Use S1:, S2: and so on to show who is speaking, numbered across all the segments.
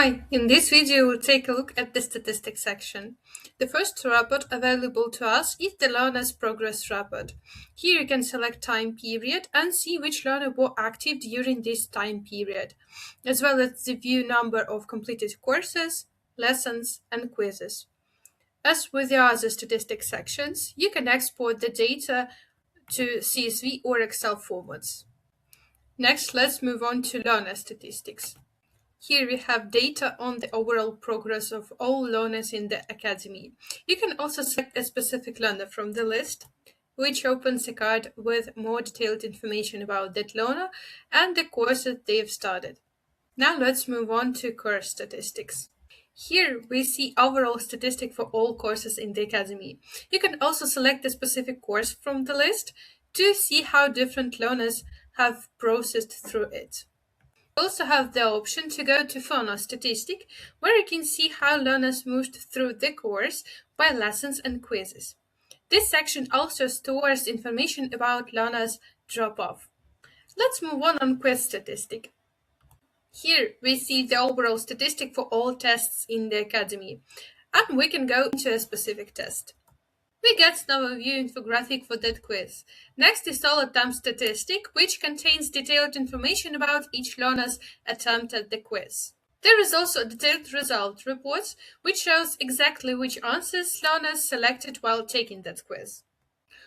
S1: Hi, in this video we'll take a look at the statistics section. The first report available to us is the learner's progress report. Here you can select time period and see which learner were active during this time period, as well as the view number of completed courses, lessons, and quizzes. As with the other statistics sections, you can export the data to CSV or Excel formats. Next, let's move on to learner statistics. Here we have data on the overall progress of all learners in the academy. You can also select a specific learner from the list, which opens a card with more detailed information about that learner and the courses they have started. Now let's move on to course statistics. Here we see overall statistic for all courses in the academy. You can also select a specific course from the list to see how different learners have processed through it. You also have the option to go to Phono Statistic, where you can see how learners moved through the course by lessons and quizzes. This section also stores information about learners' drop-off. Let's move on quiz statistic. Here we see the overall statistic for all tests in the academy, and we can go into a specific test. We get now a view infographic for that quiz. Next is all attempt statistic, which contains detailed information about each learner's attempt at the quiz. There is also a detailed result report, which shows exactly which answers learners selected while taking that quiz.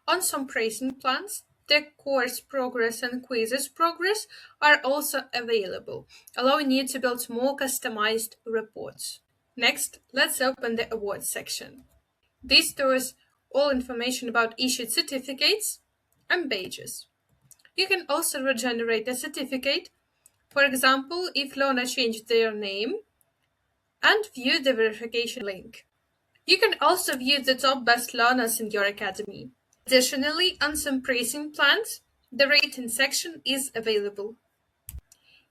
S1: On some pricing plans, the course progress and quizzes progress are also available, allowing you to build more customized reports. Next, let's open the awards section. This stores all information about issued certificates and badges. You can also regenerate a certificate, for example, if learner changed their name, and view the verification link. You can also view the top best learners in your academy. Additionally, on some pricing plans, the rating section is available.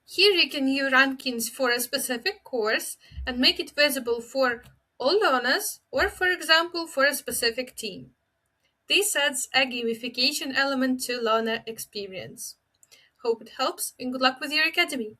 S1: Here you can view rankings for a specific course and make it visible for all learners or, for example, for a specific team. This adds a gamification element to learner experience. Hope it helps and good luck with your academy!